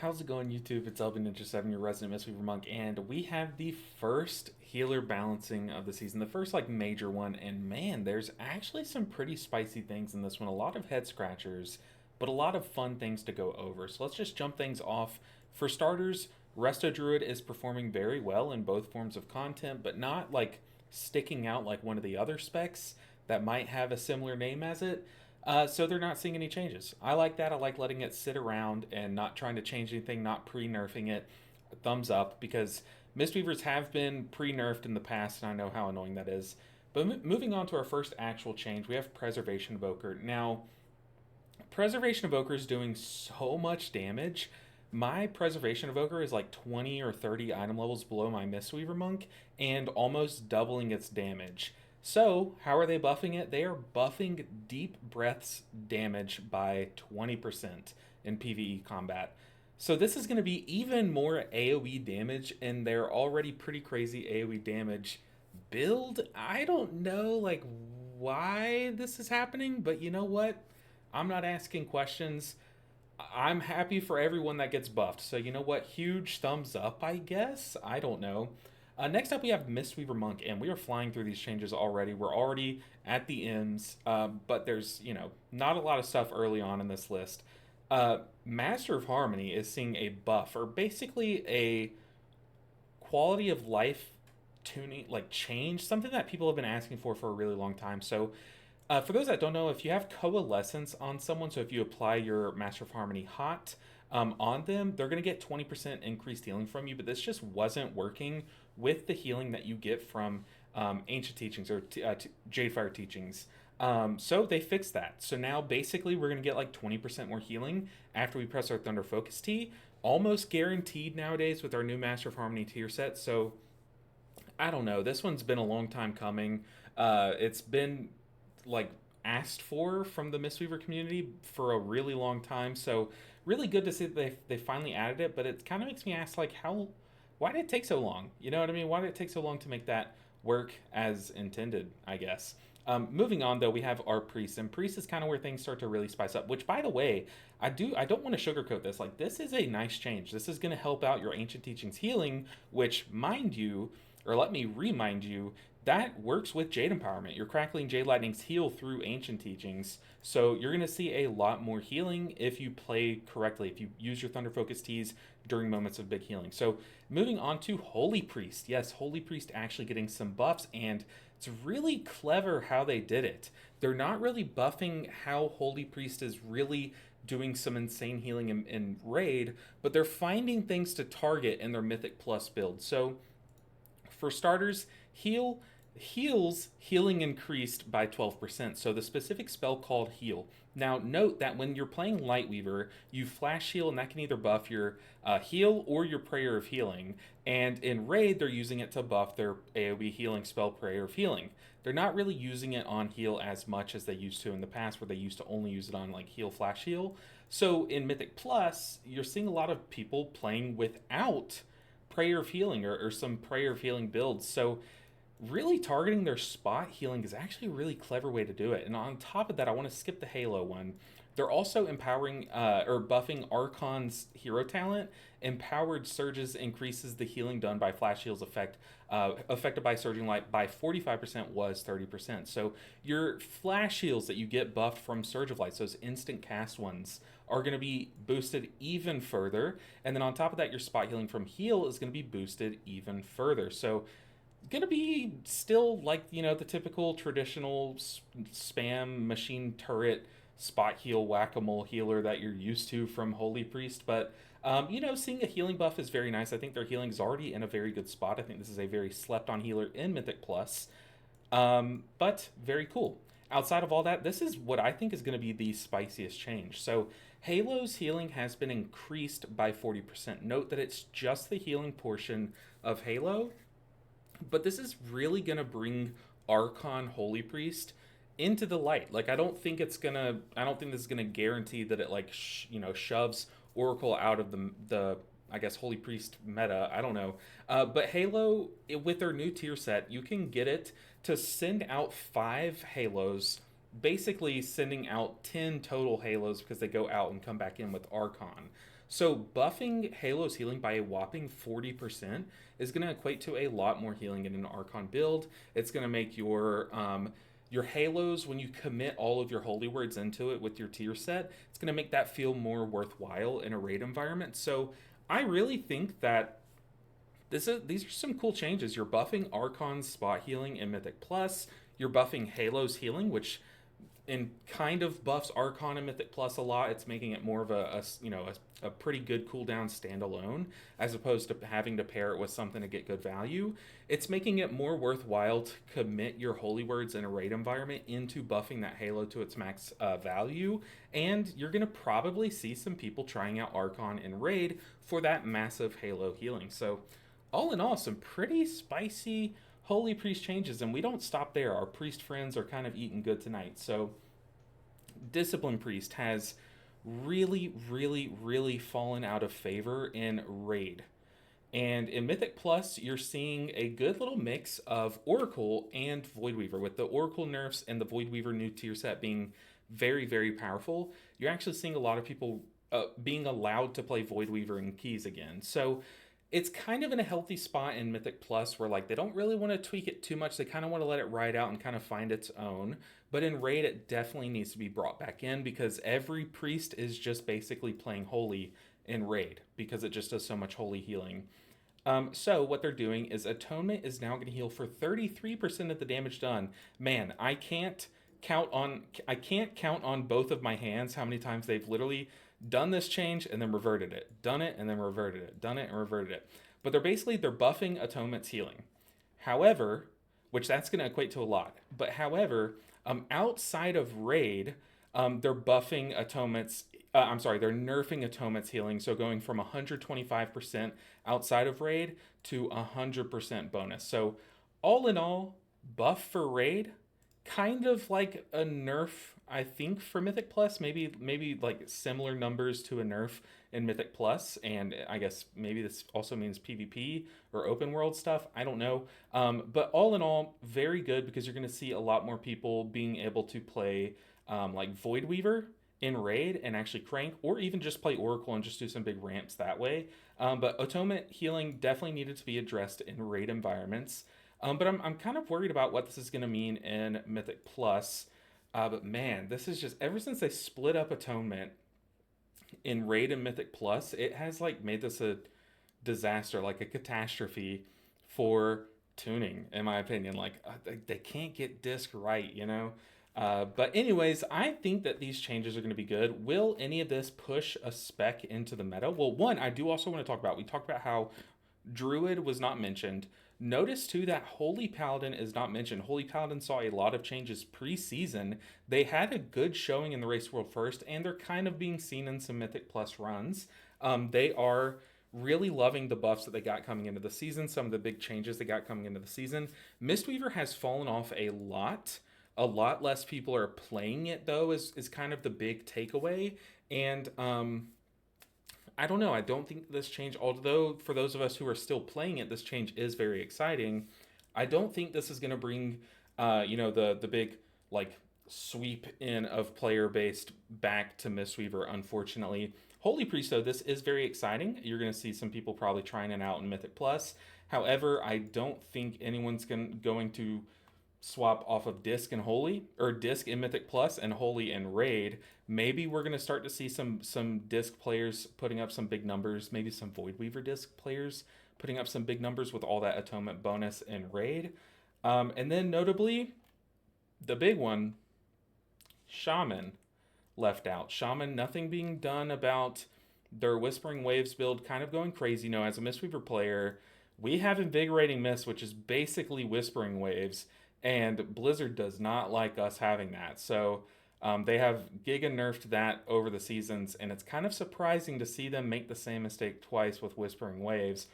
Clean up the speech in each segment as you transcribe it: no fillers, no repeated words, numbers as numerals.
How's it going, YouTube? It's LB Ninja 7, your resident Mistweaver monk, and we have the first healer balancing of the season, the first major one. And man, there's actually some pretty spicy things in this one. A lot of head scratchers, but a lot of fun things to go over. So let's just jump things off. For starters, Resto Druid is performing very well in both forms of content, but not like sticking out like one of the other specs that might have a similar name as it. So they're not seeing any changes. I like that. I like letting it sit around and not trying to change anything, not pre-nerfing it. Thumbs up, because Mistweavers have been pre-nerfed in the past, and I know how annoying that is. But moving on to our first actual change, we have Preservation Evoker. Now, Preservation Evoker is doing so much damage. My Preservation Evoker is like 20 or 30 item levels below my Mistweaver Monk and almost doubling its damage. So, how are they buffing it? They are buffing Deep Breath's damage by 20% in PvE combat. So, this is going to be even more AoE damage in their already pretty crazy AoE damage build. I don't know, like, why this is happening, but you know what? I'm not asking questions. I'm happy for everyone that gets buffed. So, you know what? Huge thumbs up, I guess. I don't know. Next up, we have Mistweaver Monk, and we are flying through these changes already. We're already at the ends, but there's, not a lot of stuff early on in this list. Master of Harmony is seeing a buff, or basically a quality of life tuning, like change, something that people have been asking for a really long time. So, for those that don't know, if you have coalescence on someone, so if you apply your Master of Harmony hot on them, they're going to get 20% increased healing from you, but this just wasn't working with the healing that you get from Ancient Teachings or Jadefire Teachings. So they fixed that. So now basically we're going to get like 20% more healing after we press our Thunder Focus Tea. Almost guaranteed nowadays with our new Master of Harmony tier set. So I don't know. This one's been a long time coming. It's been like asked for from the Mistweaver community for a really long time. So really good to see that they finally added it. But it kind of makes me ask, like, why did it take so long? You know what I mean? Why did it take so long to make that work as intended, I guess? Moving on, though, we have our priest, and priest is kind of where things start to really spice up. Which, by the way, I don't want to sugarcoat this. Like, this is a nice change. This is going to help out your Ancient Teachings healing, which, mind you, or let me remind you, that works with Jade Empowerment. Your Crackling Jade Lightnings heal through Ancient Teachings, so you're going to see a lot more healing if you play correctly, if you use your Thunder Focus Teas during moments of big healing. So moving on to Holy Priest. Yes, Holy Priest actually getting some buffs, and it's really clever how they did it. They're not really buffing how Holy Priest is really doing some insane healing in Raid, but they're finding things to target in their Mythic Plus build. So for starters, healing increased by 12%. So the specific spell called heal. Now note that when you're playing Lightweaver, you flash heal, and that can either buff your heal or your Prayer of Healing. And in Raid, they're using it to buff their AoE healing spell, Prayer of Healing. They're not really using it on heal as much as they used to in the past, where they used to only use it on like heal, flash heal. So in Mythic Plus, you're seeing a lot of people playing without Prayer of Healing or some Prayer of Healing builds. So really targeting their spot healing is actually a really clever way to do it. And on top of that, I want to skip the Halo one. They're also empowering or buffing Archon's hero talent. Empowered Surges increases the healing done by Flash Heal's effect, affected by Surging Light by 45% was 30%. So your Flash Heals that you get buffed from Surge of Light, those instant cast ones, are going to be boosted even further. And then on top of that, your spot healing from heal is going to be boosted even further. So gonna be still like the typical traditional spam machine turret spot heal whack-a-mole healer that you're used to from Holy Priest, but seeing a healing buff is very nice. I think their healing is already in a very good spot. I think this is a very slept on healer in Mythic Plus, but very cool. Outside of all that, this is what I think is going to be the spiciest change. So Halo's healing has been increased by 40%. Note that it's just the healing portion of Halo, but this is really gonna bring Archon Holy Priest into the light. Like I don't think this is gonna guarantee that it like shoves Oracle out of the I guess Holy Priest meta. I don't know, but Halo with their new tier set, you can get it to send out 5 Halos, basically sending out 10 total Halos because they go out and come back in with Archon. So buffing Halo's healing by a whopping 40% is going to equate to a lot more healing in an Archon build. It's going to make your Halos, when you commit all of your holy words into it with your tier set, it's going to make that feel more worthwhile in a raid environment. So I really think that these are some cool changes. You're buffing Archon's spot healing in Mythic Plus. You're buffing Halo's healing, which and kind of buffs Archon and Mythic Plus a lot. It's making it more of a pretty good cooldown standalone, as opposed to having to pair it with something to get good value. It's making it more worthwhile to commit your holy words in a raid environment into buffing that Halo to its max value, and you're gonna probably see some people trying out Archon in raid for that massive Halo healing. So, all in all, some pretty spicy Holy Priest changes, and we don't stop there. Our priest friends are kind of eating good tonight. So, Discipline Priest has really, really, really fallen out of favor in Raid. And in Mythic Plus, you're seeing a good little mix of Oracle and Voidweaver, with the Oracle nerfs and the Voidweaver new tier set being very, very powerful. You're actually seeing a lot of people being allowed to play Voidweaver in keys again. So it's kind of in a healthy spot in Mythic Plus where like they don't really want to tweak it too much. They kind of want to let it ride out and kind of find its own. But in Raid, it definitely needs to be brought back in because every priest is just basically playing holy in Raid because it just does so much holy healing. So what they're doing is Atonement is now going to heal for 33% of the damage done. Man, I can't count on both of my hands how many times they've literally done this change and then reverted it, done it and then reverted it, done it and reverted it. But they're buffing Atonement's healing. However, which that's going to equate to a lot. But however, outside of Raid, they're buffing Atonement's. They're nerfing Atonement's healing, so going from 125% outside of Raid to 100% bonus. So, all in all, buff for Raid, kind of like a nerf, I think, for Mythic Plus. Maybe like similar numbers to a nerf in Mythic Plus, and I guess maybe this also means PvP or open world stuff. I don't know. But all in all, very good because you're going to see a lot more people being able to play like Voidweaver in Raid and actually crank, or even just play Oracle and just do some big ramps that way. But Atonement healing definitely needed to be addressed in Raid environments. But I'm kind of worried about what this is going to mean in Mythic Plus. But man, this is just ever since they split up Atonement in Raid and Mythic Plus, it has like made this a disaster, like a catastrophe for tuning, in my opinion. Like they can't get disc right, you know. But anyways, I think that these changes are going to be good. Will any of this push a spec into the meta? Well, one, I do also want to talk about. We talked about how Druid was not mentioned. Notice too that Holy Paladin is not mentioned. Holy Paladin saw a lot of changes pre-season. They had a good showing in the Race World First, and they're kind of being seen in some Mythic Plus runs. They are really loving the buffs that they got coming into the season, some of the big changes they got coming into the season. Mistweaver has fallen off a lot. A lot less people are playing it though, is kind of the big takeaway. And I don't know. I don't think this change, although for those of us who are still playing it, this change is very exciting. I don't think this is going to bring, the big like sweep in of player based back to Mistweaver. Unfortunately, Holy Priest though, this is very exciting. You're going to see some people probably trying it out in Mythic Plus. However, I don't think anyone's going to swap off of Disc and Holy, or Disc in Mythic Plus and Holy in Raid. Maybe we're going to start to see some Disc players putting up some big numbers, maybe some Voidweaver Disc players putting up some big numbers with all that Atonement bonus in Raid. And then notably, the big one, Shaman left out. Shaman, nothing being done about their Whispering Waves build kind of going crazy. You know, as a Mistweaver player, we have Invigorating Mist, which is basically Whispering Waves, and Blizzard does not like us having that. So they have giga nerfed that over the seasons, and it's kind of surprising to see them make the same mistake twice with Whispering Waves.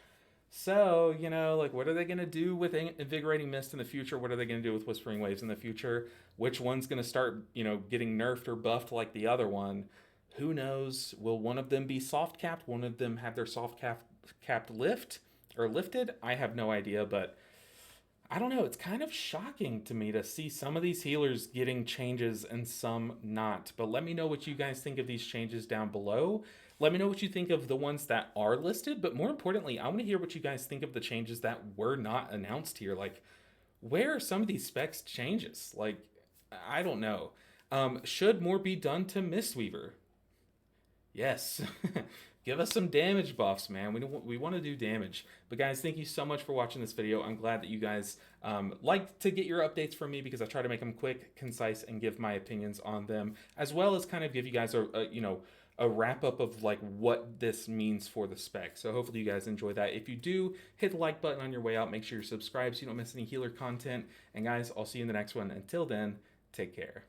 So, like, what are they going to do with Invigorating Mist in the future? What are they going to do with Whispering Waves in the future? Which one's going to start, getting nerfed or buffed like the other one? Who knows? Will one of them be soft capped? One of them have their soft capped lifted? I have no idea, but I don't know. It's kind of shocking to me to see some of these healers getting changes and some not. But let me know what you guys think of these changes down below. Let me know what you think of the ones that are listed, but more importantly, I want to hear what you guys think of the changes that were not announced here. Like, where are some of these specs changes? Like, I don't know. Should more be done to Mistweaver? Yes. Give us some damage buffs, man. We want to do damage. But guys, thank you so much for watching this video. I'm glad that you guys like to get your updates from me because I try to make them quick, concise, and give my opinions on them, as well as kind of give you guys a wrap up of like what this means for the spec. So hopefully you guys enjoy that. If you do, hit the like button on your way out. Make sure you're subscribed so you don't miss any healer content. And guys, I'll see you in the next one. Until then, take care.